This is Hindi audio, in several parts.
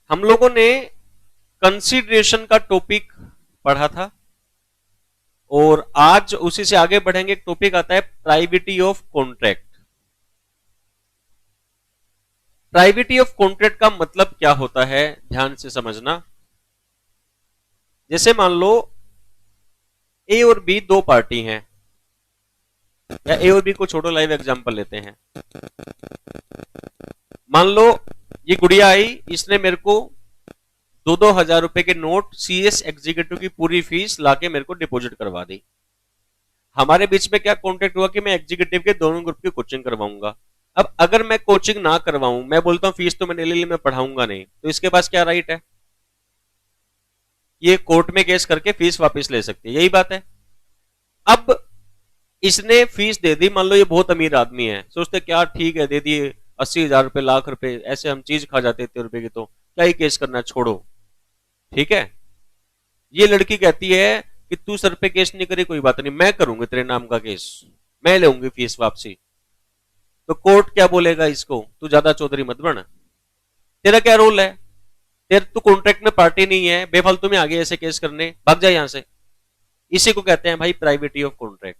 हम लोगों ने कंसीडरेशन का टॉपिक पढ़ा था और आज उसी से आगे बढ़ेंगे। एक टॉपिक आता है प्राइविटी ऑफ कॉन्ट्रैक्ट। प्राइविटी ऑफ कॉन्ट्रैक्ट का मतलब क्या होता है, ध्यान से समझना। जैसे मान लो ए और बी दो पार्टी हैं, या ए और बी को छोड़ो, लाइव एग्जांपल लेते हैं। मान लो ये गुड़िया आई, इसने मेरे को 2-2 हजार रुपए के नोट सीएस एग्जीक्यूटिव की पूरी फीस लाके मेरे को डिपॉजिट करवा दी। हमारे बीच में क्या कॉन्ट्रैक्ट हुआ कि मैं एग्जीक्यूटिव के दोनों ग्रुप की कोचिंग करवाऊंगा। अब अगर मैं कोचिंग ना करवाऊं, मैं बोलता हूं फीस तो मैंने ले ली, मैं पढ़ाऊंगा नहीं, तो इसके पास क्या राइट है? ये कोर्ट में केस करके फीस वापस ले सकती है, यही बात है। अब इसने फीस दे दी, मान लो ये बहुत अमीर आदमी है, सोचते क्या ठीक है दे दिए 80,000 रुपए, लाख रुपए, ऐसे हम चीज खा जाते इतने रुपए की, तो क्या ही केस करना, छोड़ो, ठीक है। ये लड़की कहती है कि तू सर पे केस नहीं करी, कोई बात नहीं, मैं करूंगी तेरे नाम का केस, मैं लूंगी फीस वापसी। तो कोर्ट क्या बोलेगा इसको, तू ज्यादा चौधरी मत बन, तेरा क्या रोल है, तेरे तू कॉन्ट्रैक्ट में पार्टी नहीं है, बेफालतू में आगे ऐसे केस करने, भाग जाए यहां से। इसी को कहते हैं भाई प्राइवेटी ऑफ कॉन्ट्रैक्ट।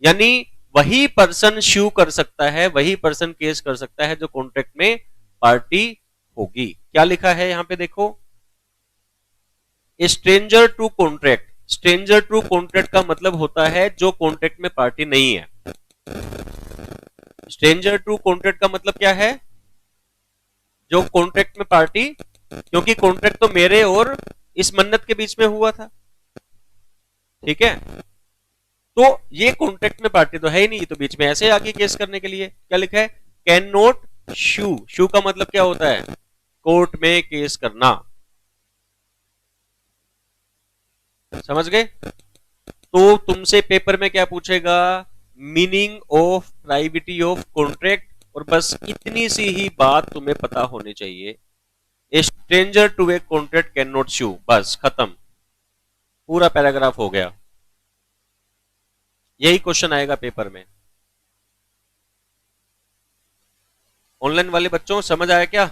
यानी वही पर्सन श्यू कर सकता है, वही पर्सन केस कर सकता है जो कॉन्ट्रैक्ट में पार्टी होगी। क्या लिखा है यहां पे देखो, stranger to contract. Stranger to contract का मतलब होता है जो कॉन्ट्रैक्ट में पार्टी नहीं है। स्ट्रेंजर टू कॉन्ट्रैक्ट का मतलब क्या है? जो कॉन्ट्रैक्ट में पार्टी, क्योंकि कॉन्ट्रैक्ट तो मेरे और इस मन्नत के बीच में हुआ था, ठीक है। तो ये कॉन्ट्रैक्ट में पार्टी तो है ही नहीं, तो बीच में ऐसे आगे केस करने के लिए क्या लिखा है, कैन नॉट शू। शू का मतलब क्या होता है? कोर्ट में केस करना, समझ गए। तो तुमसे पेपर में क्या पूछेगा, मीनिंग ऑफ प्राइविटी ऑफ कॉन्ट्रैक्ट, और बस इतनी सी ही बात तुम्हें पता होनी चाहिए। A stranger to a contract can not sue, बस खत्म, पूरा पैराग्राफ हो गया। यही क्वेश्चन आएगा पेपर में। ऑनलाइन वाले बच्चों समझ आया क्या?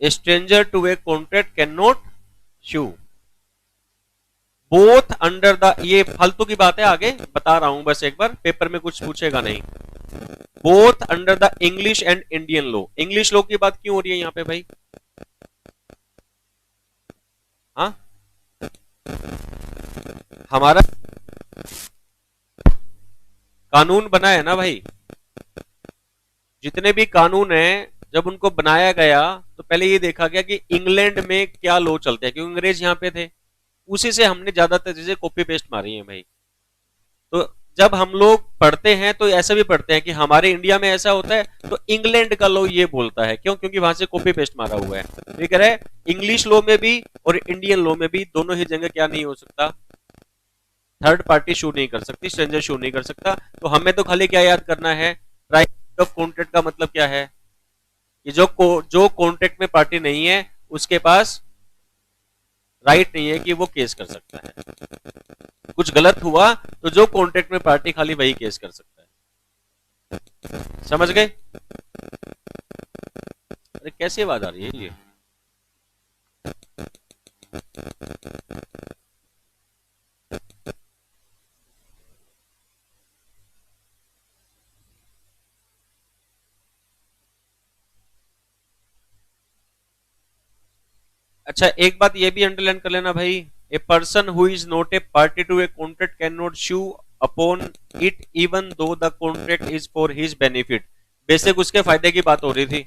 A stranger to a contract can not sue, both under the, ये फालतू की बात है, आगे बता रहा हूं बस एक बार, पेपर में कुछ पूछेगा नहीं। Both under the English and Indian law. English law की बात क्यों हो रही है यहां पे भाई? हाँ, हमारा कानून बना है ना भाई, जितने भी कानून हैं जब उनको बनाया गया तो पहले ये देखा गया कि इंग्लैंड में क्या लॉ चलते हैं, क्योंकि अंग्रेज यहां पे थे, उसी से हमने ज्यादातर चीजें कॉपी पेस्ट मारी है भाई। तो जब हम लोग पढ़ते हैं तो ऐसा भी पढ़ते हैं कि हमारे इंडिया में ऐसा होता है, तो इंग्लैंड का लॉ ये बोलता है, क्यों? क्योंकि वहां से कॉपी पेस्ट मारा हुआ है। ये कह रहा है इंग्लिश लॉ में भी और इंडियन लॉ में भी दोनों ही जगह क्या नहीं हो सकता, थर्ड पार्टी शो नहीं कर सकती, स्ट्रेंजर शो नहीं कर सकता। तो हमें तो खाली क्या याद करना है, राइट ऑफ कॉन्ट्रैक्ट का मतलब क्या है कि जो कॉन्ट्रैक्ट में पार्टी नहीं है उसके पास राइट नहीं है कि वो केस कर सकता है। कुछ गलत हुआ तो जो कॉन्ट्रैक्ट में पार्टी खाली वही केस कर सकता है, समझ गए? अरे कैसी आवाज आ रही है ये? अच्छा, एक बात ये भी अंडरलाइन कर लेना भाई, a person who is not a party to a contract can not sue upon it even though the contract is for his benefit. Basic उसके फायदे की बात हो रही थी,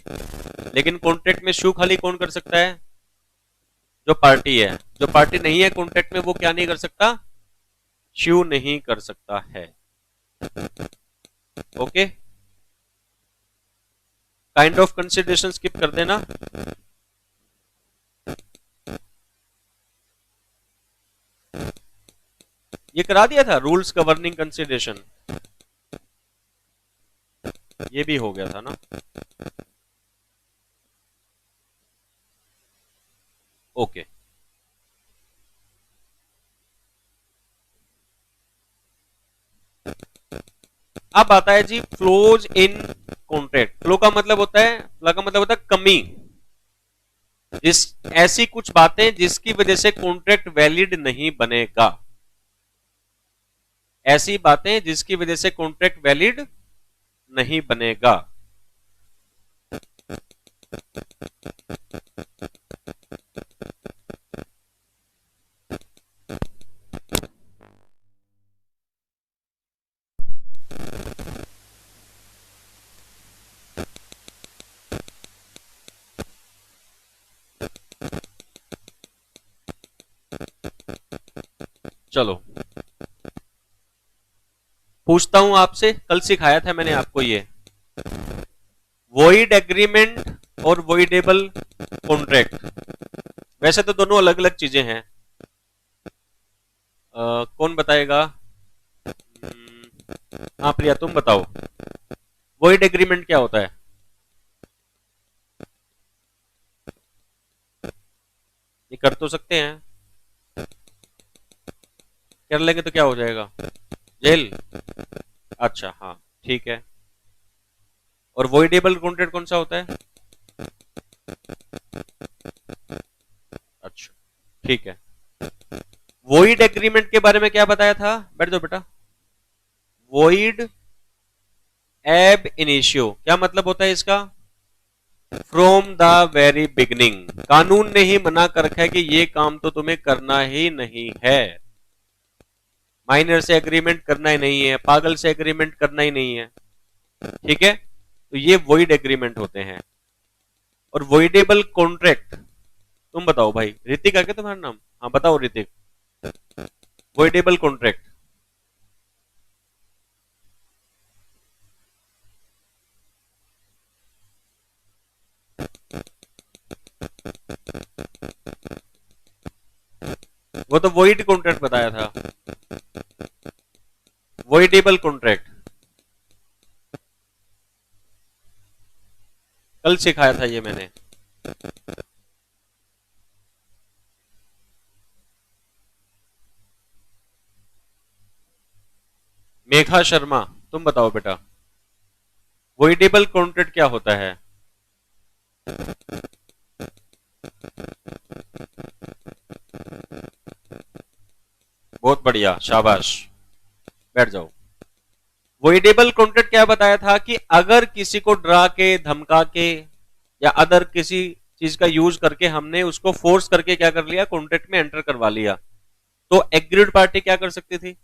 लेकिन कॉन्ट्रैक्ट में शू खाली कौन कर सकता है? जो पार्टी है। जो पार्टी नहीं है कॉन्ट्रैक्ट में वो क्या नहीं कर सकता, शू नहीं कर सकता है। Okay, kind of consideration skip कर देना। ये करा दिया था, रूल्स गवर्निंग कंसिडरेशन, ये भी हो गया था ना। ओके, अब आता है जी फ्लोज इन कॉन्ट्रैक्ट। फ्लो का मतलब होता है, फ्लो का मतलब होता है कमी, जिस ऐसी कुछ बातें जिसकी वजह से कॉन्ट्रैक्ट वैलिड नहीं बनेगा, ऐसी बातें जिसकी वजह से कॉन्ट्रैक्ट वैलिड नहीं बनेगा। चलो पूछता हूं आपसे, कल सिखाया था मैंने आपको ये वॉइड एग्रीमेंट और वॉइडेबल कॉन्ट्रैक्ट। वैसे तो दोनों अलग अलग चीजें हैं। कौन बताएगा? हाँ प्रिया तुम बताओ, वॉइड एग्रीमेंट क्या होता है? ये कर तो सकते हैं, कर लेंगे तो क्या हो जाएगा? जेल। अच्छा हाँ ठीक है। और वॉइडेबल कॉन्ट्रैक्ट कौन सा होता है? अच्छा ठीक है। वॉइड एग्रीमेंट के बारे में क्या बताया था? बैठ जाओ बेटा। वॉइड एब इनिशियो क्या मतलब होता है इसका? From the very beginning. कानून ने ही मना कर रखा है कि ये काम तो तुम्हें करना ही नहीं है। माइनर से एग्रीमेंट करना ही नहीं है, पागल से एग्रीमेंट करना ही नहीं है, ठीक है? तो ये वॉइड एग्रीमेंट होते हैं। और वॉइडेबल कॉन्ट्रैक्ट तुम बताओ भाई। ऋतिक है क्या तुम्हारा नाम? हाँ बताओ ऋतिक। वॉइडेबल कॉन्ट्रैक्ट वो तो वॉइड कॉन्ट्रैक्ट बताया था। वॉइडेबल कॉन्ट्रैक्ट कल सिखाया था ये मैंने। मेघा शर्मा तुम बताओ बेटा, वॉइडेबल कॉन्ट्रैक्ट क्या होता है? बहुत बढ़िया, शाबाश, बैठ जाओ। वॉइडेबल कॉन्ट्रैक्ट क्या बताया था कि अगर किसी को डरा के, धमका के या अदर किसी चीज का यूज करके हमने उसको फोर्स करके क्या कर लिया, कॉन्ट्रैक्ट में एंटर करवा लिया, तो एग्रीड पार्टी क्या कर सकती थी?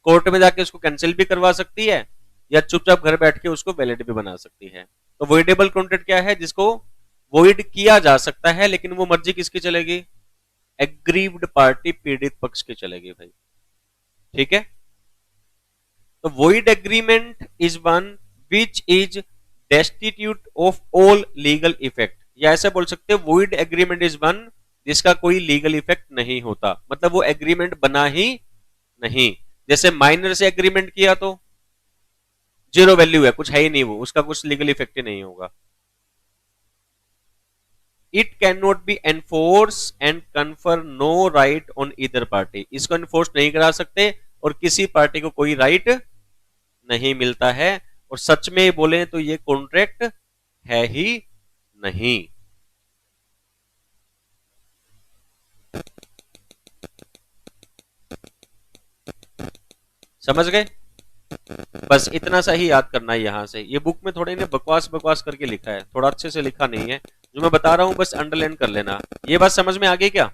कोर्ट में जाके उसको कैंसिल भी करवा सकती है या चुपचाप घर बैठ के उसको वैलिड भी बना सकती है। तो वॉइडेबल कॉन्ट्रैक्ट क्या है? जिसको वॉइड किया जा सकता है लेकिन वो मर्जी किसकी चलेगी? एग्रीव्ड पार्टी, पीड़ित पक्ष की चलेगी भाई, ठीक है? तो void agreement is one which is destitute of all legal effect, या ऐसे बोल सकते हैं void agreement is one जिसका कोई लीगल इफेक्ट नहीं होता, मतलब वो एग्रीमेंट बना ही नहीं। जैसे माइनर से एग्रीमेंट किया तो जीरो वैल्यू है, कुछ है ही नहीं, वो उसका कुछ लीगल इफेक्ट ही नहीं होगा। It can not be enforce and confer no right on either party, इसको एनफोर्स नहीं करा सकते और किसी पार्टी को कोई राइट नहीं मिलता है। और सच में बोले तो ये कॉन्ट्रैक्ट है ही नहीं। समझ गए? बस इतना सा ही याद करना है यहां से। ये बुक में थोड़े ने बकवास बकवास करके लिखा है, थोड़ा अच्छे से लिखा नहीं है। जो मैं बता रहा हूं बस अंडरलाइन कर लेना। ये बात समझ में आ गई क्या?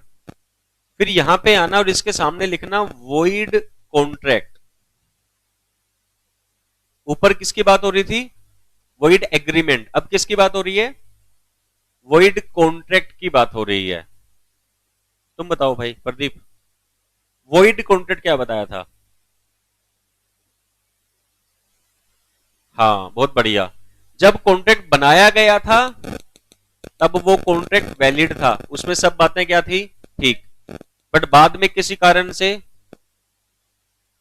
फिर यहां पे आना और इसके सामने लिखना वॉइड कॉन्ट्रैक्ट। ऊपर किसकी बात हो रही थी? Void agreement. अब किसकी बात हो रही है? वॉइड कॉन्ट्रैक्ट की बात हो रही है। तुम बताओ भाई प्रदीप, वॉइड कॉन्ट्रैक्ट क्या बताया था? हाँ बहुत बढ़िया। जब कॉन्ट्रैक्ट बनाया गया था तब वो कॉन्ट्रैक्ट वैलिड था, उसमें सब बातें क्या थी? ठीक। बट बाद में किसी कारण से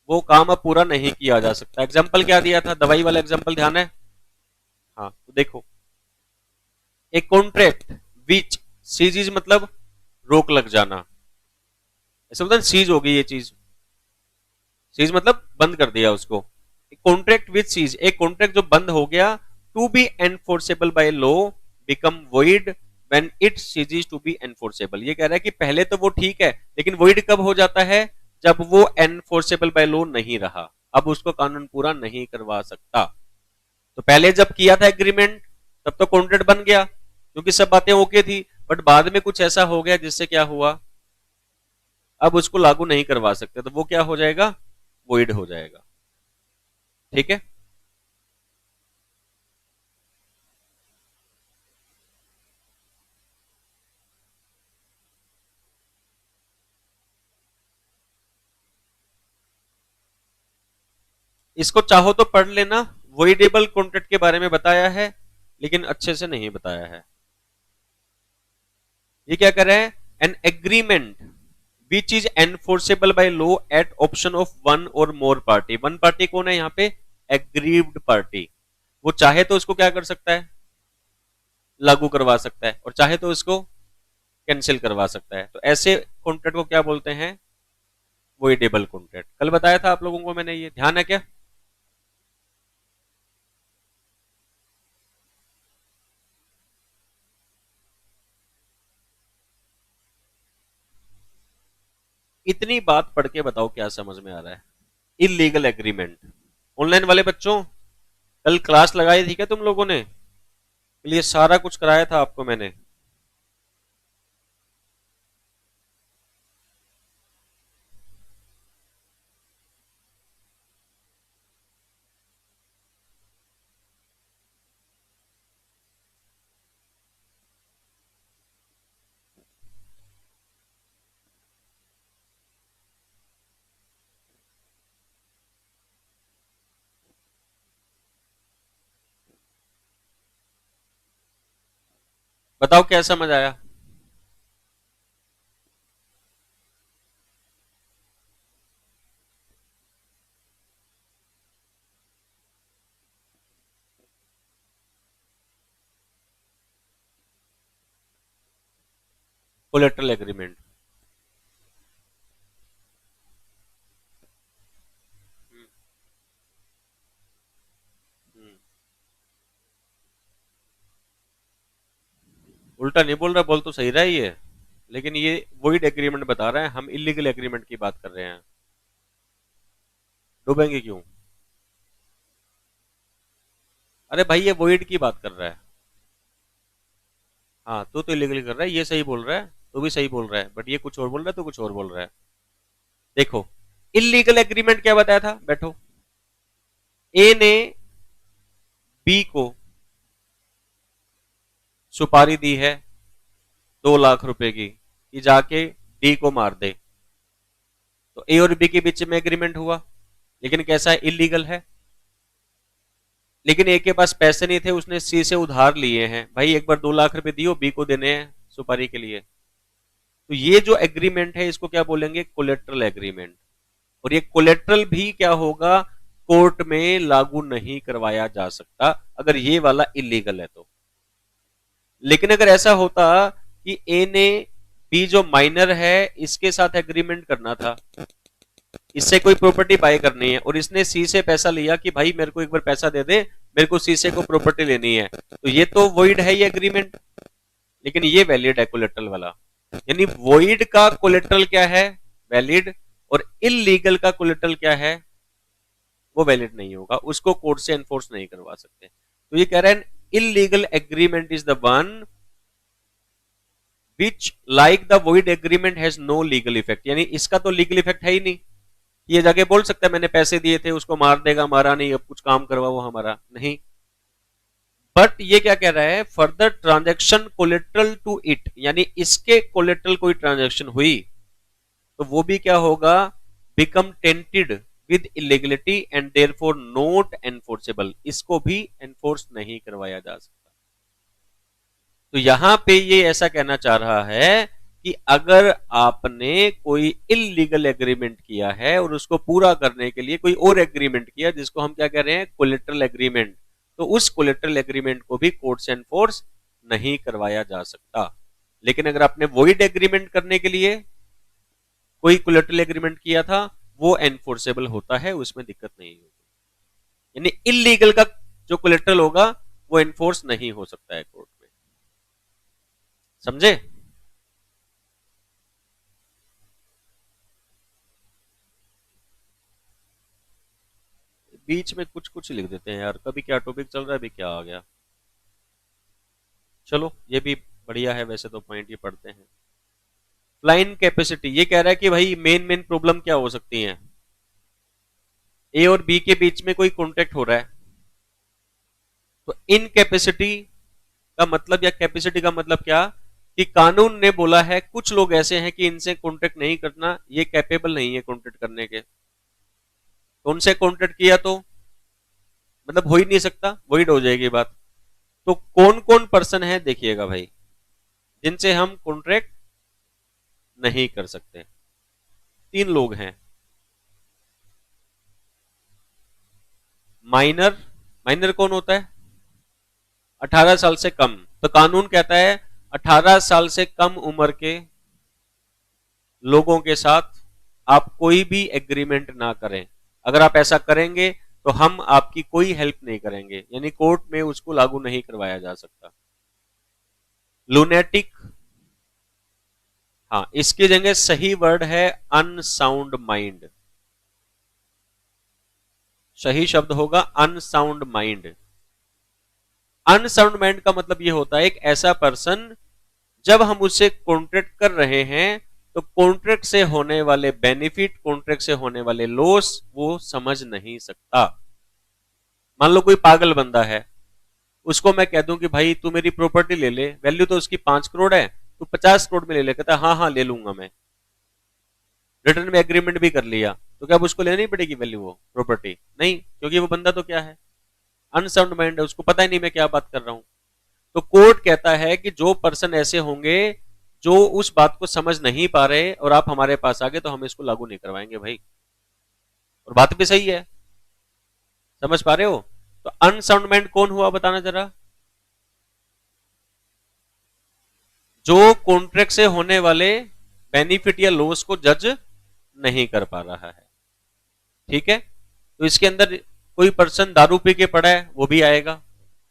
वो काम अब पूरा नहीं किया जा सकता। एग्जाम्पल क्या दिया था? दवाई वाला एग्जाम्पल ध्यान है? हाँ तो देखो, एक कॉन्ट्रैक्ट विच सीज मतलब रोक लग जाना, ऐसा होता है सीज हो गई ये चीज, सीज मतलब बंद कर दिया उसको। कॉन्ट्रैक्ट विथ सीज, एक कॉन्ट्रैक्ट जो बंद हो गया, to be enforceable by law become void when it ceases to be enforceable. ये कह रहा है कि पहले तो वो ठीक है, लेकिन वॉइड कब हो जाता है? जब वो एनफोर्सेबल बाय लॉ नहीं रहा, अब उसको कानून पूरा नहीं करवा सकता। तो पहले जब किया था एग्रीमेंट तब तो कॉन्ट्रैक्ट बन गया क्योंकि सब बातें ओके थी, बट बाद में कुछ ऐसा हो गया जिससे क्या हुआ, अब उसको लागू नहीं करवा सकते, तो वो क्या हो जाएगा? वॉइड हो जाएगा। ठीक है। इसको चाहो तो पढ़ लेना, वॉइडेबल कॉन्ट्रैक्ट के बारे में बताया है लेकिन अच्छे से नहीं बताया है। ये क्या कर रहे हैं? An agreement which is enforceable by law at option of one और मोर पार्टी। वन पार्टी कौन है यहाँ पे? Aggrieved party. वो चाहे तो उसको क्या कर सकता है? लागू करवा सकता है, और चाहे तो उसको कैंसिल करवा सकता है। तो ऐसे कॉन्ट्रैक्ट को क्या बोलते हैं? Voidable contract. कल बताया था आप लोगों को मैंने, ये ध्यान है क्या? इतनी बात पढ़ के बताओ क्या समझ में आ रहा है? Illegal agreement. ऑनलाइन वाले बच्चों, कल क्लास लगाई थी क्या तुम लोगों ने? लिए सारा कुछ कराया था आपको मैंने। बताओ क्या समझ आया? Collateral agreement. उल्टा नहीं बोल रहा, बोल तो सही रहा है ये, लेकिन ये वॉइड एग्रीमेंट बता रहा है, हम इलीगल एग्रीमेंट की बात कर रहे हैं। डूबेंगे क्यों? अरे भाई ये वॉइड की बात कर रहा है। हाँ, तू तो इलीगल कर रहा है, ये सही बोल रहा है, तू भी सही बोल रहा है, बट ये कुछ और बोल रहा है, तू कुछ और बोल रहा है। देखो, इलीगल एग्रीमेंट क्या बताया था? बैठो। ए ने बी को सुपारी दी है 2 लाख रुपए की कि जाके डी को मार दे। तो ए और बी के बीच में एग्रीमेंट हुआ, लेकिन कैसा है? इलीगल है। लेकिन ए के पास पैसे नहीं थे, उसने सी से उधार लिए हैं, भाई एक बार 2 लाख रुपए दियो, बी को देने हैं सुपारी के लिए। तो ये जो एग्रीमेंट है इसको क्या बोलेंगे? Collateral agreement. और ये कोलेट्रल भी क्या होगा? कोर्ट में लागू नहीं करवाया जा सकता अगर ये वाला इलीगल है तो। लेकिन अगर ऐसा होता कि ए ने बी जो माइनर है इसके साथ एग्रीमेंट करना था, इससे कोई प्रॉपर्टी बाय करनी है, और इसने सी से पैसा लिया कि भाई मेरे को एक बार पैसा दे दे, मेरे को सी से को प्रॉपर्टी लेनी है, तो ये तो वॉइड है ये एग्रीमेंट, लेकिन ये वैलिड है कोलेट्रल वाला। यानी वॉइड का कोलेट्रल क्या है? वैलिड। और इलीगल का कोलेट्रल क्या है? वो वैलिड नहीं होगा, उसको कोर्ट से एनफोर्स नहीं करवा सकते। तो ये कह रहे हैं illegal agreement is the one which like the void agreement has no legal effect. यानी इसका तो लीगल इफेक्ट है ही नहीं, ये जाके बोल सकता है मैंने पैसे दिए थे उसको मार देगा, मारा नहीं, अब कुछ काम करवा वो हमारा नहीं। बट ये क्या कह रहा है? Further transaction collateral to it, यानी इसके कोलेट्रल कोई ट्रांजेक्शन हुई तो वो भी क्या होगा? Become tainted with illegality and therefore not enforceable, इसको भी एनफोर्स नहीं करवाया जा सकता। तो यहां पे ये ऐसा कहना चाह रहा है कि अगर आपने कोई इलीगल एग्रीमेंट किया है और उसको पूरा करने के लिए कोई और एग्रीमेंट किया जिसको हम क्या कह रहे हैं? कोलेट्रल एग्रीमेंट, तो उस कोलेट्रल एग्रीमेंट को भी कोर्ट से एनफोर्स नहीं करवाया जा सकता। लेकिन अगर आपने वॉइड एग्रीमेंट करने के लिए कोई कोलेट्रल एग्रीमेंट किया था, वो एनफोर्सेबल होता है, उसमें दिक्कत नहीं होगी। यानी इलीगल का जो कोलेट्रल होगा वो एनफोर्स नहीं हो सकता है कोर्ट में। समझे? बीच में कुछ कुछ लिख देते हैं यार, कभी क्या टॉपिक चल रहा है, अभी क्या आ गया। चलो ये भी बढ़िया है, वैसे तो पॉइंट ये पढ़ते हैं। फ्लाइन कैपेसिटी, ये कह रहा है कि भाई मेन मेन प्रॉब्लम क्या हो सकती है। ए और बी के बीच में कोई कॉन्टेक्ट हो रहा है, तो इन कैपेसिटी का मतलब या कैपेसिटी का मतलब क्या, कि कानून ने बोला है कुछ लोग ऐसे हैं कि इनसे कॉन्टेक्ट नहीं करना, ये कैपेबल नहीं है कॉन्टेक्ट करने के, तो उनसे कॉन्टेक्ट किया तो मतलब हो ही नहीं सकता, वॉइड हो जाएगी बात। तो कौन कौन पर्सन है देखिएगा भाई, जिनसे हम कॉन्ट्रैक्ट नहीं कर सकते। तीन लोग हैं। माइनर, माइनर कौन होता है, 18 साल से कम। तो कानून कहता है 18 साल से कम उम्र के लोगों के साथ आप कोई भी एग्रीमेंट ना करें। अगर आप ऐसा करेंगे तो हम आपकी कोई हेल्प नहीं करेंगे, यानी कोर्ट में उसको लागू नहीं करवाया जा सकता। लूनेटिक, हाँ इसकी जगह सही वर्ड है अनसाउंड माइंड, सही शब्द होगा अनसाउंड माइंड। अनसाउंड माइंड का मतलब यह होता है एक ऐसा पर्सन, जब हम उससे कॉन्ट्रैक्ट कर रहे हैं तो कॉन्ट्रैक्ट से होने वाले बेनिफिट, कॉन्ट्रैक्ट से होने वाले लॉस वो समझ नहीं सकता। मान लो कोई पागल बंदा है, उसको मैं कह दूं कि भाई तू मेरी प्रॉपर्टी ले ले, वैल्यू तो उसकी 5 करोड़ है, तू 50 करोड़ में ले ले, कहता हाँ हाँ ले लूंगा मैं, रिटर्न में एग्रीमेंट भी कर लिया, तो क्या अब उसको लेनी पड़ेगी वैल्यू वो प्रॉपर्टी? नहीं, क्योंकि वो बंदा तो क्या है, अनसाउंड माइंड है, उसको पता ही नहीं मैं क्या बात कर रहा हूं। तो कोर्ट कहता है कि जो पर्सन ऐसे होंगे जो उस बात को समझ नहीं पा रहे और आप हमारे पास आ गए, तो हम इसको लागू नहीं करवाएंगे भाई। और बात भी सही है, समझ पा रहे हो? तो अनसाउंड माइंड कौन हुआ बताना जरा, जो कॉन्ट्रैक्ट से होने वाले बेनिफिट या लॉस को जज नहीं कर पा रहा है। ठीक है, तो इसके अंदर कोई पर्सन दारू पी के पड़ा है वो भी आएगा,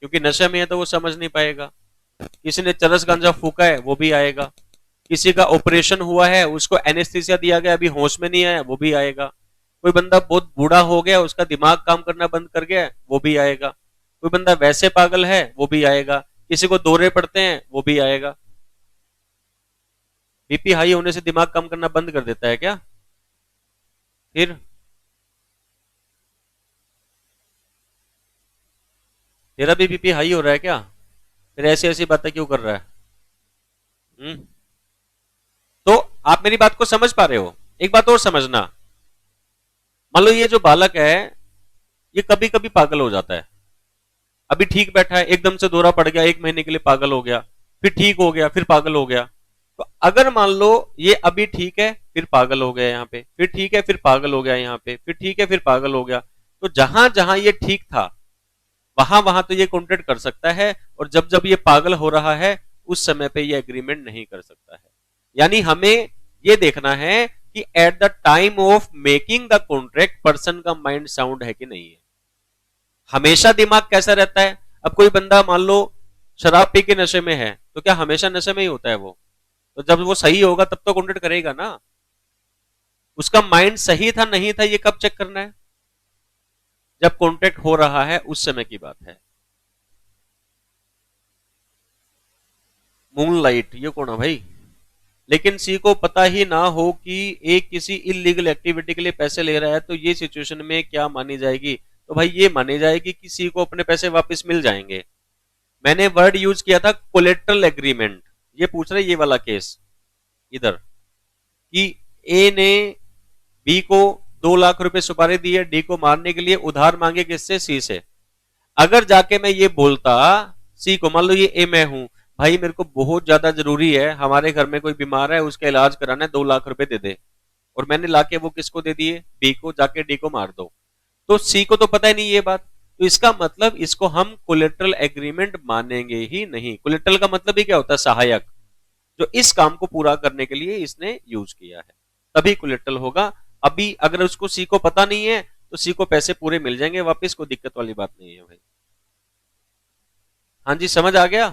क्योंकि नशे में है तो वो समझ नहीं पाएगा। किसी ने चरस गांजा फूका है वो भी आएगा। किसी का ऑपरेशन हुआ है, उसको एनेस्थीसिया दिया गया, अभी होश में नहीं आया, वो भी आएगा। कोई बंदा बहुत बूढ़ा हो गया, उसका दिमाग काम करना बंद कर गया, वो भी आएगा। कोई बंदा वैसे पागल है वो भी आएगा। किसी को दौरे पड़ते हैं वो भी आएगा। बीपी हाई होने से दिमाग काम करना बंद कर देता है क्या? फिर तेरा भी बीपी हाई हो रहा है क्या? फिर ऐसी ऐसी बातें क्यों कर रहा है? हम्म? तो आप मेरी बात को समझ पा रहे हो? एक बात और समझना, मान लो ये जो बालक है ये कभी कभी पागल हो जाता है। अभी ठीक बैठा है, एकदम से दौरा पड़ गया, 1 महीने के लिए पागल हो गया, फिर ठीक हो गया, फिर पागल हो गया। तो अगर मान लो ये अभी ठीक है, फिर पागल हो गया यहाँ पे, फिर ठीक है, फिर पागल हो गया यहाँ पे, फिर ठीक है, फिर पागल हो गया, तो जहां जहां ये ठीक था वहां वहां तो ये कॉन्ट्रैक्ट कर सकता है, और जब जब ये पागल हो रहा है उस समय पे ये एग्रीमेंट नहीं कर सकता है। यानी हमें ये देखना है कि at the time of making the contract person का माइंड साउंड है कि नहीं है। हमेशा दिमाग कैसा रहता है? अब कोई बंदा मान लो शराब पी के नशे में है, तो क्या हमेशा नशे में ही होता है वो? तो जब वो सही होगा तब तो कॉन्ट्रैक्ट करेगा ना। उसका माइंड सही था नहीं था ये कब चेक करना है? जब कॉन्ट्रैक्ट हो रहा है उस समय की बात है। मूनलाइट, ये कौन है भाई? लेकिन सी को पता ही ना हो कि एक किसी इलीगल एक्टिविटी के लिए पैसे ले रहा है, तो ये सिचुएशन में क्या मानी जाएगी? तो भाई ये मानी जाएगी कि सी को अपने पैसे वापस मिल जाएंगे। मैंने वर्ड यूज किया था कोलेट्रल एग्रीमेंट। ये पूछ रहे ये वाला केस इधर, कि ए ने बी को 2 लाख रुपए सुपारी दी है डी को मारने के लिए, उधार मांगे किससे? सी से। अगर जाके मैं ये बोलता सी को, मान लो ये ए मैं हूं, भाई मेरे को बहुत ज्यादा जरूरी है, हमारे घर में कोई बीमार है उसका इलाज कराना है, 2 लाख रुपए दे दे, और मैंने लाके वो किसको दे दिए? बी को, जाके डी को मार दो, तो सी को तो पता ही नहीं ये बात, तो इसका मतलब इसको हम कोलेट्रल एग्रीमेंट मानेंगे ही नहीं। कोलेट्रल का मतलब ही क्या होता है? सहायक, जो इस काम को पूरा करने के लिए इसने यूज किया है, तभी कोलेट्रल होगा। अभी अगर उसको सी को पता नहीं है तो सी को पैसे पूरे मिल जाएंगे वापस, कोई दिक्कत वाली बात नहीं है भाई। हाँ जी, समझ आ गया?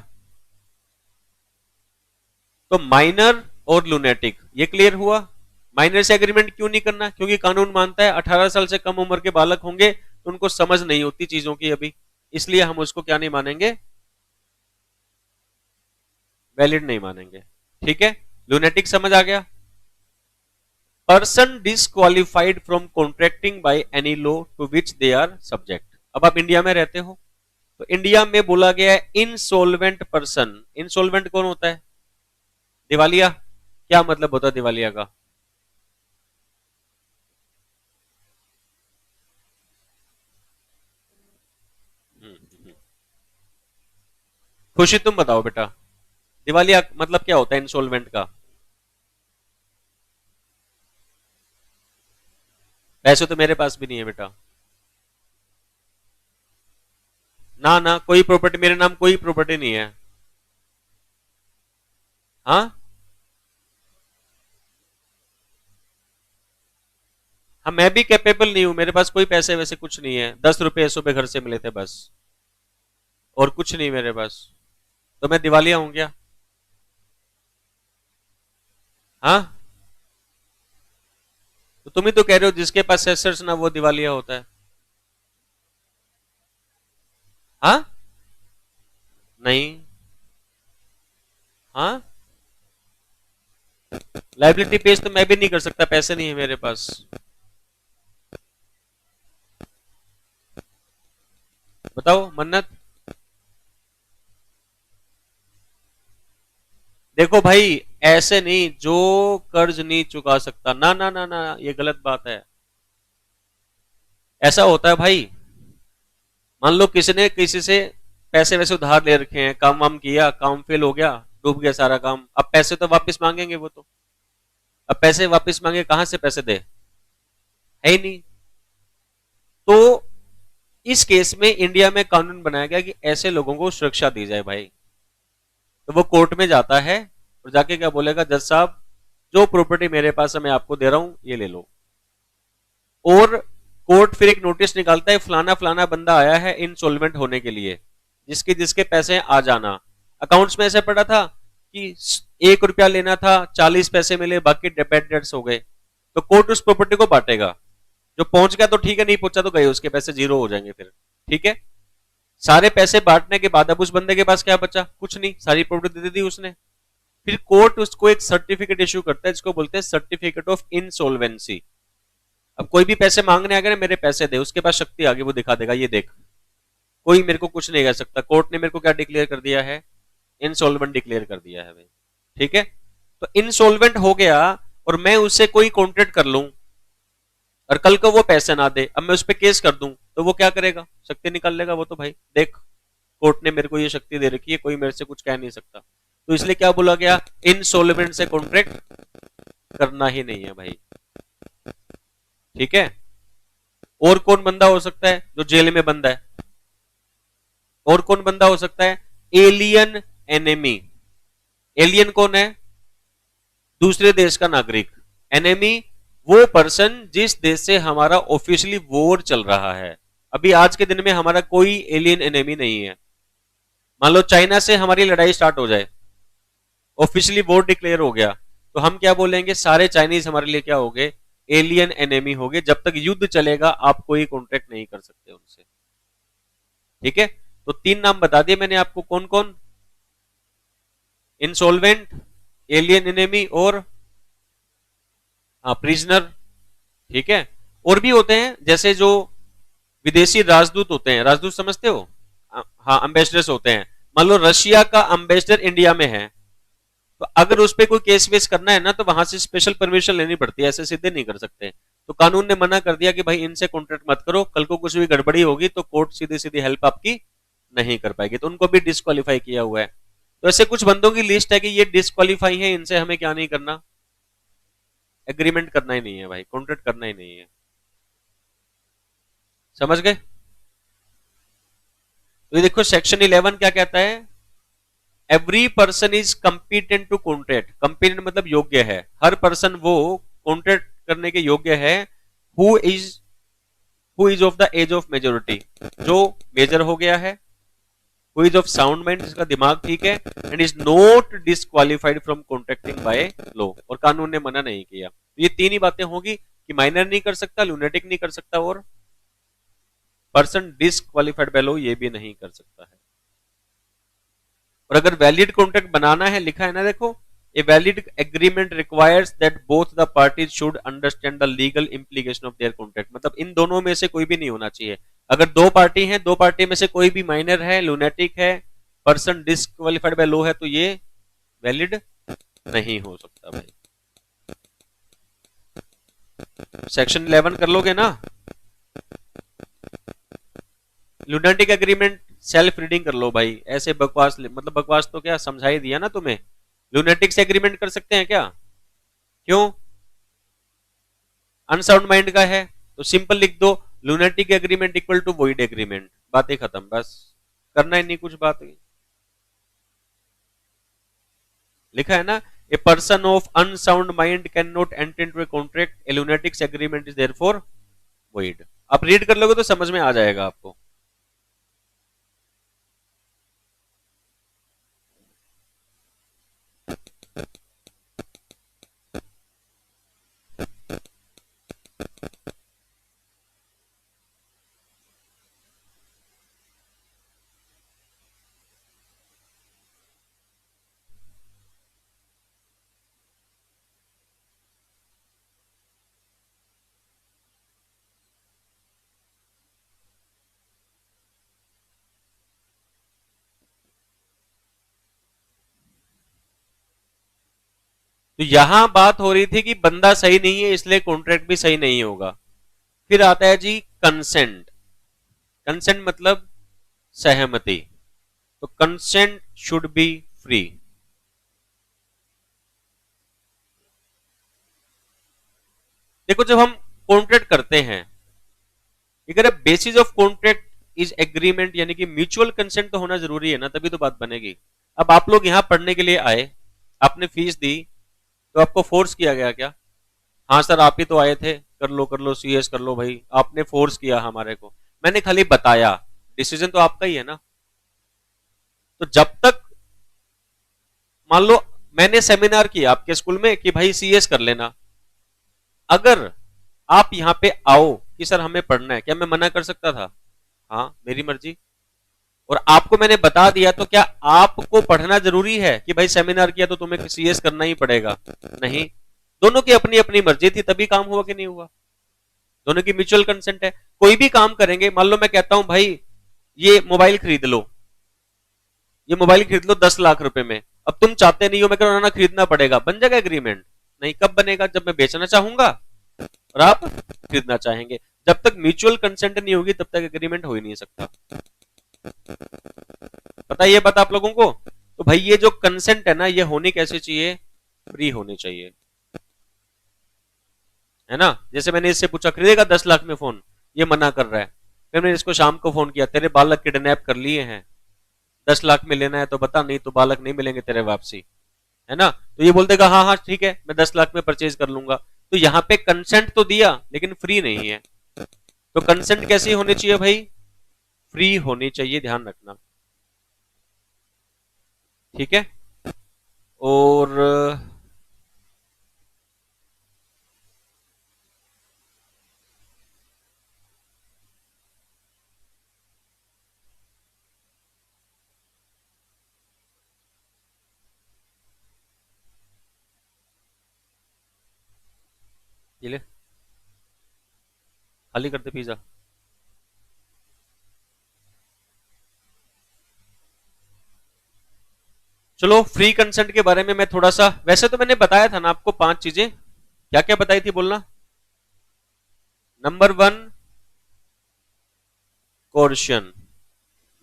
तो माइनर और लुनेटिक, ये क्लियर हुआ। माइनर से एग्रीमेंट क्यों नहीं करना? क्योंकि कानून मानता है 18 साल से कम उम्र के बालक होंगे तो उनको समझ नहीं होती चीजों की अभी, इसलिए हम उसको क्या नहीं मानेंगे, वैलिड नहीं मानेंगे। ठीक है, लुनेटिक समझ आ गया। Person disqualified from contracting by any law to which they are subject. अब आप इंडिया में रहते हो तो इंडिया में बोला गया है इनसोल्वेंट पर्सन। इनसोल्वेंट कौन होता है? दिवालिया। क्या मतलब होता है दिवालिया का? खुशी तुम बताओ बेटा, दिवालिया मतलब क्या होता है इंसॉल्वेंट का? पैसे तो मेरे पास भी नहीं है बेटा। ना ना, कोई प्रॉपर्टी मेरे नाम कोई प्रॉपर्टी नहीं है। हाँ हाँ, मैं भी कैपेबल नहीं हूं, मेरे पास कोई पैसे वैसे कुछ नहीं है, 10 रुपए सुबह घर से मिले थे बस, और कुछ नहीं मेरे पास। तो मैं दिवालिया हूं क्या? हाँ, तो तुम ही तो कह रहे हो जिसके पास एसेट्स ना वो दिवालिया होता है। हाँ, नहीं। हाँ, लाइबिलिटी पेश तो मैं भी नहीं कर सकता, पैसे नहीं है मेरे पास। बताओ मन्नत। देखो भाई, ऐसे नहीं, जो कर्ज नहीं चुका सकता, ना ना ना ना, ये गलत बात है। ऐसा होता है भाई, मान लो किसी ने किसी से पैसे वैसे उधार ले रखे हैं, काम वाम किया, काम फेल हो गया, डूब गया सारा काम, अब पैसे तो वापस मांगेंगे वो तो। अब पैसे वापस मांगे, कहां से पैसे दे? है ही नहीं। तो इस केस में इंडिया में कानून बनाया गया कि ऐसे लोगों को सुरक्षा दी जाए भाई। तो वो कोर्ट में जाता है और जाके क्या बोलेगा, जज साहब जो प्रॉपर्टी मेरे पास है मैं आपको दे रहा हूं, ये ले लो। और कोर्ट फिर एक नोटिस निकालता है, फलाना फलाना बंदा आया है इंसॉल्वेंट होने के लिए, जिसके जिसके पैसे आ जाना। अकाउंट्स में ऐसे पड़ा था कि 1 रुपया लेना था, 40 पैसे मिले, बाकी डेबिट डेट्स हो गए। तो कोर्ट उस प्रॉपर्टी को बांटेगा, जो पहुंच गया तो ठीक है, नहीं पहुंचा तो गए, उसके पैसे जीरो हो जाएंगे फिर। ठीक है, सारे पैसे बांटने के बाद अब उस बंदे के पास क्या बचा? कुछ नहीं, सारी प्रॉपर्टी दे दी उसने। फिर कोर्ट उसको एक सर्टिफिकेट इश्यू करता है, जिसको बोलते हैं सर्टिफिकेट ऑफ इंसॉल्वेंसी। अब कोई भी पैसे मांगने आ गए, मेरे पैसे दे, उसके पास शक्ति आगे वो दिखा देगा, ये देख कोई मेरे को कुछ नहीं कह सकता। कोर्ट ने मेरे को क्या डिक्लेयर कर दिया है? इंसॉल्वेंट डिक्लेयर कर दिया है भाई। ठीक है, तो इंसॉल्वेंट हो गया और मैं उससे कोई कॉन्ट्रैक्ट कर लूं और कल को वो पैसे ना दे, अब मैं उस पर केस कर दूं, तो वो क्या करेगा? शक्ति निकाल लेगा वो तो भाई, देख कोर्ट ने मेरे को ये शक्ति दे रखी है, कोई मेरे से कुछ कह नहीं सकता। तो इसलिए क्या बोला गया, इंसॉल्वेंट से कॉन्ट्रैक्ट करना ही नहीं है भाई। ठीक है, और कौन बंदा हो सकता है जो जेल में बंद है? और कौन बंदा हो सकता है? Alien enemy. एलियन कौन है? दूसरे देश का नागरिक। एनेमी वो पर्सन जिस देश से हमारा ऑफिशियली वॉर चल रहा है। अभी आज के दिन में हमारा कोई एलियन एनेमी नहीं है। मान लो चाइना से हमारी लड़ाई स्टार्ट हो जाए, ऑफिशियली वॉर डिक्लेयर हो गया, तो हम क्या बोलेंगे? सारे चाइनीज हमारे लिए क्या हो गए? एलियन एनेमी हो गए। जब तक युद्ध चलेगा आप कोई कॉन्ट्रैक्ट नहीं कर सकते उनसे। ठीक है, तो 3 नाम बता दिए मैंने आपको, कौन कौन? इंसॉल्वेंट, एलियन एनेमी और प्रिजनर। ठीक है, और भी होते हैं, जैसे जो विदेशी राजदूत होते हैं, राजदूत समझते हो? हाँ, एम्बेसडर्स होते हैं। मान लो रशिया का एम्बेसडर इंडिया में है, तो अगर उस पर कोई केस वेस करना है ना, तो वहां से स्पेशल परमिशन लेनी पड़ती है, ऐसे सीधे नहीं कर सकते। तो कानून ने मना कर दिया कि भाई इनसे कॉन्ट्रैक्ट मत करो, कल को कुछ भी गड़बड़ी होगी तो कोर्ट सीधी सीधी हेल्प आपकी नहीं कर पाएगी, तो उनको भी डिस्क्वालीफाई किया हुआ है। तो ऐसे कुछ बंदों की लिस्ट है कि ये डिस्क्वालीफाई है, इनसे हमें क्या नहीं करना? एग्रीमेंट करना ही नहीं है भाई, कॉन्ट्रैक्ट करना ही नहीं है। समझ गए? तो ये देखो सेक्शन 11 क्या कहता है, every person is competent to contract. Competent मतलब योग्य है, हर पर्सन वो कॉन्ट्रैक्ट करने के योग्य है। Who is of the age of majority, जो मेजर हो गया है, who is of sound mind, जिसका दिमाग ठीक है, and is not disqualified from contracting by law, और कानून ने मना नहीं किया। ये तीन ही बातें होगी कि माइनर नहीं कर सकता, लूनेटिक नहीं कर सकता, और पर्सन डिस्क्वालिफाइड बाय लॉ ये भी नहीं कर सकता है। और अगर वैलिड कॉन्ट्रैक्ट बनाना है, लिखा है ना, देखो, a valid agreement requires that both the parties should understand the legal implication of their contract, मतलब इन दोनों में से कोई भी नहीं होना चाहिए। अगर दो पार्टी हैं, दो पार्टी में से कोई भी माइनर है, लूनेटिक है, पर्सन डिस्क्वालिफाइड बाय लॉ है, तो ये वैलिड नहीं हो सकता भाई। सेक्शन 11 कर लोगे ना? लूनेटिक एग्रीमेंट सेल्फ रीडिंग कर लो भाई, ऐसे बकवास, मतलब बकवास तो क्या, समझा ही दिया ना तुम्हें। लूनेटिक से एग्रीमेंट कर सकते हैं क्या? क्यों? अनसाउंड माइंड का है तो सिंपल लिख दो, lunatic agreement equal to void agreement, बातें खत्म, बस करना ही नहीं कुछ बात। लिखा है ना, a person of unsound mind can not enter into a contract, A lunatic agreement is therefore void. आप रीड कर लोगे तो समझ में आ जाएगा आपको। तो यहां बात हो रही थी कि बंदा सही नहीं है इसलिए कॉन्ट्रैक्ट भी सही नहीं होगा। फिर आता है जी कंसेंट। कंसेंट मतलब सहमति, तो कंसेंट शुड बी फ्री। देखो, जब हम कॉन्ट्रैक्ट करते हैं, अगर basis of contract is agreement, यानी कि म्यूचुअल कंसेंट तो होना जरूरी है ना, तभी तो बात बनेगी। अब आप लोग यहां पढ़ने के लिए आए, आपने फीस दी, तो आपको फोर्स किया गया क्या? हाँ सर आप ही तो आए थे, कर लो सीएस कर लो भाई, आपने फोर्स किया हमारे को, मैंने खाली बताया, डिसीजन तो आपका ही है ना। तो जब तक, मान लो मैंने सेमिनार किया आपके स्कूल में कि भाई सीएस कर लेना, अगर आप यहां पे आओ कि सर हमें पढ़ना है, क्या मैं मना कर सकता था? हाँ मेरी मर्जी। और आपको मैंने बता दिया, तो क्या आपको पढ़ना जरूरी है कि भाई सेमिनार किया तो तुम्हें सीएस करना ही पड़ेगा? नहीं, दोनों की अपनी अपनी मर्जी थी, तभी काम हुआ कि नहीं हुआ। दोनों की म्यूचुअल कंसेंट है। कोई भी काम करेंगे, मान लो मैं कहता हूं भाई ये मोबाइल खरीद लो, ये मोबाइल खरीद लो 10 लाख रुपए में, अब तुम चाहते नहीं हो, मैं कह रहा हूं ना खरीदना पड़ेगा, बन जाएगा एग्रीमेंट? नहीं, कब बनेगा? जब मैं बेचना चाहूंगा और आप खरीदना चाहेंगे। जब तक म्यूचुअल कंसेंट नहीं होगी तब तक एग्रीमेंट हो ही नहीं सकता। पता है ये बात आप लोगों को? तो भाई ये जो कंसेंट है ना, ये होनी कैसे चाहिए? फ्री होनी चाहिए, है ना। जैसे मैंने इससे पूछा खरीदेगा 10 लाख में फोन, ये मना कर रहा है, फिर मैंने इसको शाम को फोन किया, तेरे बालक किडनैप कर लिए हैं, 10 लाख में लेना है तो बता, नहीं तो बालक नहीं मिलेंगे तेरे वापसी, है ना। तो ये बोल देगा हाँ हाँ ठीक है मैं 10 लाख में परचेज कर लूंगा। तो यहाँ पे कंसेंट तो दिया लेकिन फ्री नहीं है। तो कंसेंट कैसी होनी चाहिए भाई? फ्री होनी चाहिए, ध्यान रखना, ठीक है। और ये ले, खाली कर दे पिज्जा। चलो फ्री कंसेंट के बारे में मैं थोड़ा सा, वैसे तो मैंने बताया था ना आपको 5 चीजें, क्या क्या बताई थी बोलना। Number 1 coercion,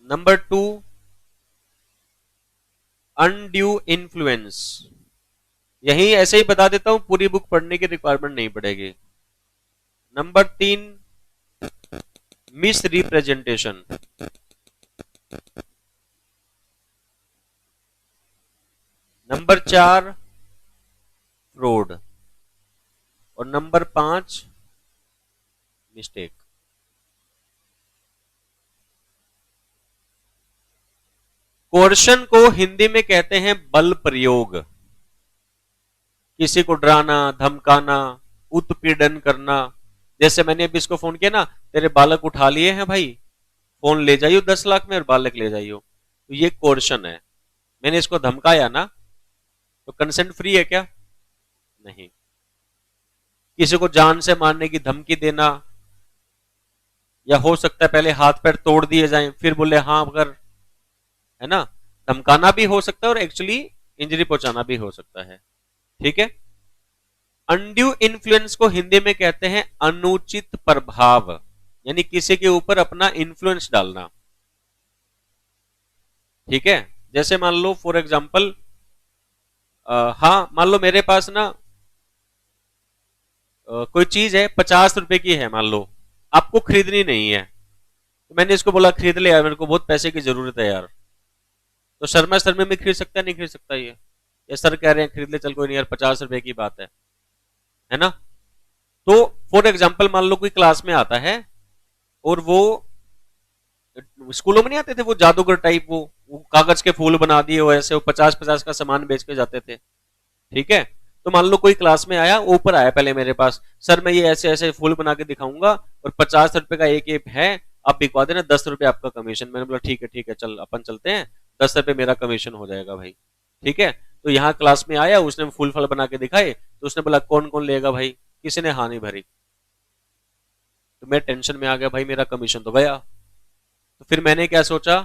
number 2 undue influence, यही ऐसे ही बता देता हूं, पूरी बुक पढ़ने की रिक्वायरमेंट नहीं पड़ेगी। Number 3 miss representation, number 4 fraud, और नंबर 5 मिस्टेक। कोर्शन को हिंदी में कहते हैं बल प्रयोग। किसी को डराना, धमकाना, उत्पीड़न करना। जैसे मैंने अभी इसको फोन किया ना, तेरे बालक उठा लिए हैं भाई, फोन ले जाइयो 10 लाख में और बालक ले जाइयो, तो ये कोर्शन है। मैंने इसको धमकाया ना, तो कंसेंट फ्री है क्या? नहीं। किसी को जान से मारने की धमकी देना, या हो सकता है पहले हाथ पैर तोड़ दिए जाएं फिर बोले हाँ अगर, है ना, धमकाना भी हो सकता है और एक्चुअली इंजरी पहुंचाना भी हो सकता है। ठीक है। अनड्यू इन्फ्लुएंस को हिंदी में कहते हैं अनुचित प्रभाव, यानी किसी के ऊपर अपना इन्फ्लुएंस डालना। ठीक है। जैसे मान लो फॉर एग्जाम्पल, हाँ मान लो मेरे पास ना कोई चीज है 50 रुपए की है, मान लो आपको खरीदनी नहीं है, तो मैंने इसको बोला खरीद ले यार, मेरे को बहुत पैसे की जरूरत है यार, तो शर्मा शर्मे में खरीद सकता है नहीं खरीद सकता ये सर कह रहे हैं खरीद ले, चल कोई नहीं यार 50 रुपए की बात है ना। तो फॉर एग्जाम्पल मान लो कोई क्लास में आता है और वो, स्कूलों में नहीं आते थे वो जादूगर टाइप, वो कागज के फूल बना दिए हो ऐसे, वो 50-50 का सामान बेच के जाते थे। ठीक है। तो मान लो कोई क्लास में आया, ऊपर आया पहले मेरे पास, सर मैं ये ऐसे ऐसे फूल बना के दिखाऊंगा और 50 रुपए का एक है, आप बिकवा देना, 10 रुपए आपका कमीशन। मैंने बोला ठीक है चल अपन चलते हैं, 10 रुपए मेरा कमीशन हो जाएगा भाई। ठीक है। तो यहाँ क्लास में आया, उसने फूल फल बना के दिखाए, तो उसने बोला कौन कौन लेगा भाई, किसी ने हाँ नहीं भरी, तो मैं टेंशन में आ गया, भाई मेरा कमीशन तो गया। तो फिर मैंने क्या सोचा,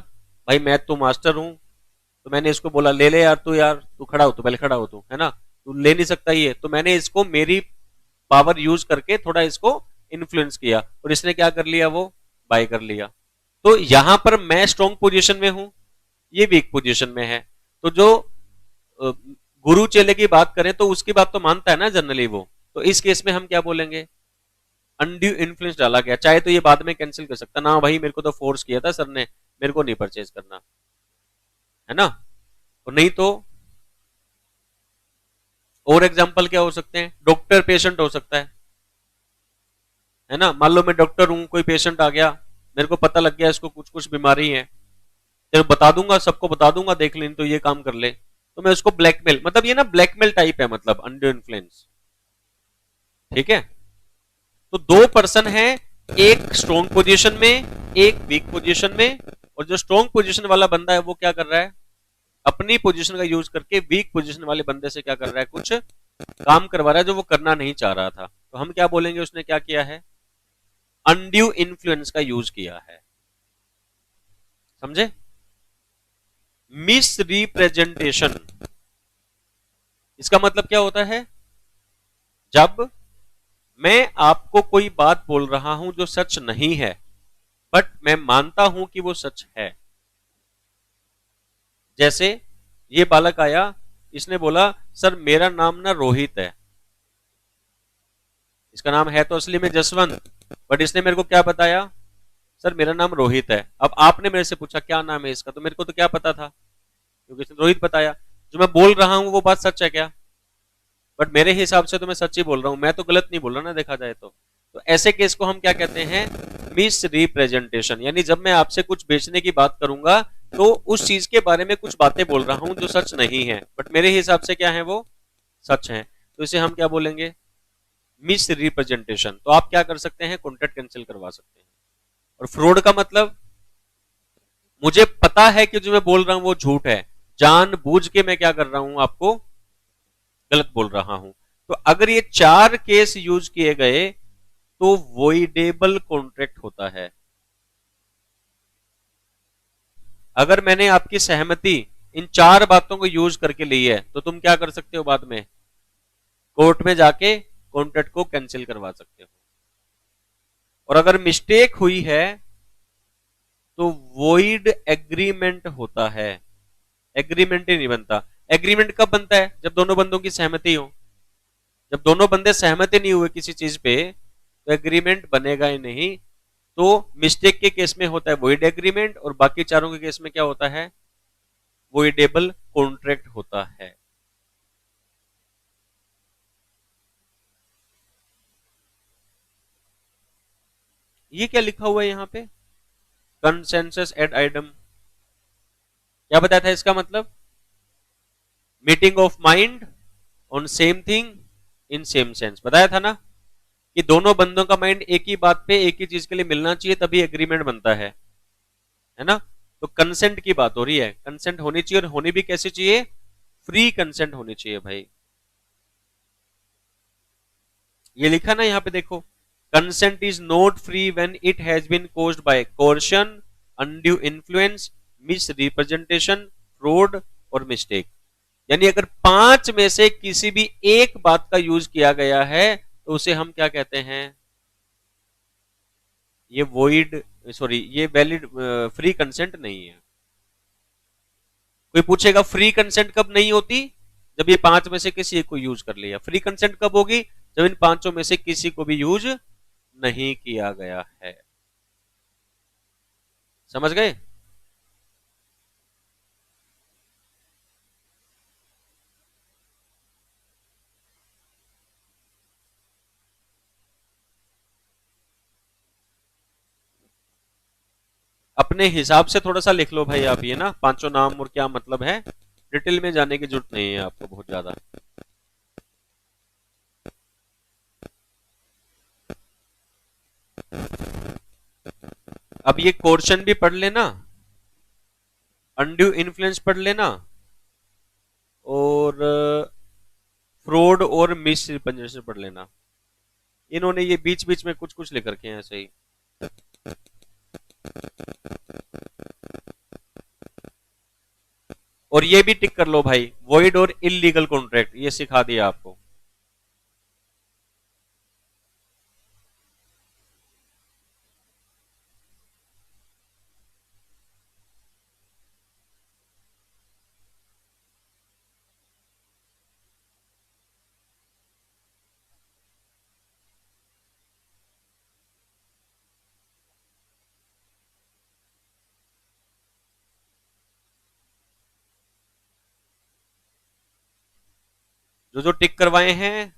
भाई मैं तो मास्टर हूं, तो मैंने इसको बोला ले ले यार, तू खड़ा हो, तू पहले खड़ा हो, तू है ना, तू ले नहीं सकता ये, तो मैंने इसको मेरी पावर यूज करके थोड़ा इसको इन्फ्लुएंस किया और इसने क्या कर लिया, वो बाय कर लिया। तो यहां पर मैं स्ट्रॉन्ग पोजीशन में हूं, ये वीक पोजीशन में है। तो जो गुरु चेले की बात करें तो उसकी बात तो मानता है ना जनरली वो, तो इस केस में हम क्या बोलेंगे, अनड्यू इन्फ्लुएंस डाला गया। चाहे तो ये बाद में कैंसिल कर सकता ना, भाई मेरे को तो फोर्स किया था सर ने, मेरे को नहीं परचेज करना, है ना। और नहीं तो और एग्जांपल क्या हो सकते हैं, डॉक्टर पेशेंट हो सकता है ना। मान लो मैं डॉक्टर हूं, कोई पेशेंट आ गया, मेरे को पता लग गया इसको कुछ कुछ बीमारी है, तो बता दूंगा, सबको बता दूंगा, देख लें तो ये काम कर ले, तो मैं उसको ब्लैकमेल, मतलब ये ना ब्लैकमेल टाइप है, मतलब अनड्यू इन्फ्लुएंस। ठीक है। तो दो पर्सन है, एक स्ट्रॉन्ग पोजीशन में, एक वीक पोजीशन में, और जो स्ट्रॉन्ग पोजीशन वाला बंदा है वो क्या कर रहा है, अपनी पोजीशन का यूज करके वीक पोजीशन वाले बंदे से क्या कर रहा है, कुछ काम करवा रहा है जो वो करना नहीं चाह रहा था। तो हम क्या बोलेंगे, उसने क्या किया है, अनड्यू इन्फ्लुएंस का यूज किया है। समझे। मिस रिप्रेजेंटेशन, इसका मतलब क्या होता है, जब मैं आपको कोई बात बोल रहा हूं जो सच नहीं है, बट मैं मानता हूं कि वो सच है। जैसे ये बालक आया, इसने बोला सर मेरा नाम ना रोहित है, इसका नाम है तो असली में जसवंत, बट इसने मेरे को क्या बताया, सर मेरा नाम रोहित है। अब आपने मेरे से पूछा क्या नाम है इसका, तो मेरे को तो क्या पता था, क्योंकि इसने रोहित बताया। जो मैं बोल रहा हूं वो बात सच है क्या, बट मेरे हिसाब से तो मैं सच ही बोल रहा हूं, मैं तो गलत नहीं बोल रहा ना देखा जाए तो ऐसे केस को हम क्या कहते हैं, मिस रिप्रेजेंटेशन। यानी जब मैं आपसे कुछ बेचने की बात करूंगा तो उस चीज के बारे में कुछ बातें बोल रहा हूं जो सच नहीं है, बट मेरे हिसाब से क्या है, वो सच है, तो इसे हम क्या बोलेंगे, मिस रिप्रेजेंटेशन। तो आप क्या कर सकते हैं, कॉन्ट्रैक्ट कैंसिल करवा सकते हैं। और फ्रॉड का मतलब, मुझे पता है कि जो मैं बोल रहा हूं वो झूठ है, जानबूझ के मैं क्या कर रहा हूं, आपको गलत बोल रहा हूं। तो अगर ये 4 केस यूज किए गए तो वॉइडेबल कॉन्ट्रैक्ट होता है। अगर मैंने आपकी सहमति इन 4 बातों को यूज करके ली है तो तुम क्या कर सकते हो, बाद में कोर्ट में जाके कॉन्ट्रैक्ट को कैंसिल करवा सकते हो। और अगर मिस्टेक हुई है तो वॉइड एग्रीमेंट होता है, एग्रीमेंट ही नहीं बनता। एग्रीमेंट कब बनता है, जब दोनों बंदों की सहमति हो। जब दोनों बंदे सहमति नहीं हुए किसी चीज पे तो एग्रीमेंट बनेगा ही नहीं। तो मिस्टेक के केस में होता है वॉइड एग्रीमेंट, और बाकी चारों के केस में क्या होता है, वॉइडेबल कॉन्ट्रैक्ट होता है। ये क्या लिखा हुआ है यहां पे, कंसेंसस एड आइटम, क्या बताया था इसका मतलब? Meeting of mind on same thing in same sense, बताया था ना कि दोनों बंदों का माइंड एक ही बात पे एक ही चीज के लिए मिलना चाहिए तभी एग्रीमेंट बनता है ना? तो कंसेंट की बात हो रही है, कंसेंट होनी चाहिए और होनी भी कैसी चाहिए? फ्री कंसेंट होनी चाहिए भाई। ये लिखा ना यहाँ पे देखो, consent is not free when it has been caused by coercion, undue influence, misrepresentation, fraud और मिस्टेक। यानी अगर पांच में से किसी भी एक बात का यूज किया गया है तो उसे हम क्या कहते हैं? ये वॉइड, सॉरी ये वैलिड, फ्री कंसेंट नहीं है। कोई पूछेगा फ्री कंसेंट कब नहीं होती? जब ये पांच में से किसी एक को यूज कर लिया। फ्री कंसेंट कब होगी? जब इन पांचों में से किसी को भी यूज नहीं किया गया है। समझ गए? अपने हिसाब से थोड़ा सा लिख लो भाई आप, ये ना पांचों नाम और क्या मतलब है, डिटेल में जाने की जरूरत नहीं है आपको बहुत ज्यादा। अब ये कोर्शन भी पढ़ लेना, अनड्यू इन्फ्लुएंस पढ़ लेना, और फ्रॉड और मिस रिप्रेजेंटेशन पढ़ लेना। इन्होंने ये बीच बीच में कुछ कुछ लिख रखे हैं ऐसे ही। और ये भी टिक कर लो भाई, वॉइड और इलीगल कॉन्ट्रैक्ट, ये सिखा दिया आपको। जो जो टिक करवाए हैं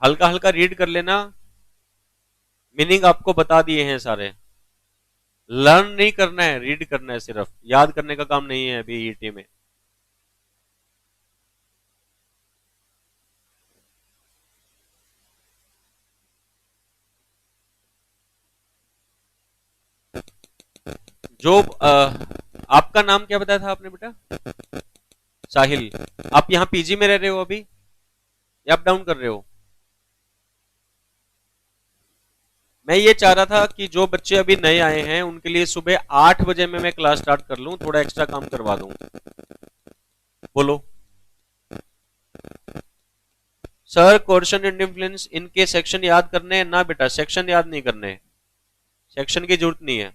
हल्का हल्का रीड कर लेना, मीनिंग आपको बता दिए हैं सारे। लर्न नहीं करना है, रीड करना है, सिर्फ याद करने का काम नहीं है अभी ईटी में। जो आपका नाम क्या बताया था आपने बेटा? साहिल। आप यहाँ पीजी में रह रहे हो अभी या अप डाउन कर रहे हो? मैं ये चाह रहा था कि जो बच्चे अभी नए आए हैं उनके लिए सुबह 8 बजे में मैं क्लास स्टार्ट कर लूं, थोड़ा एक्स्ट्रा काम करवा दूं। बोलो सर, क्वेश्चन एंड इन्फ्लुएंस इनके सेक्शन याद करने हैं ना बेटा, सेक्शन याद नहीं करने, सेक्शन की जरूरत नहीं है।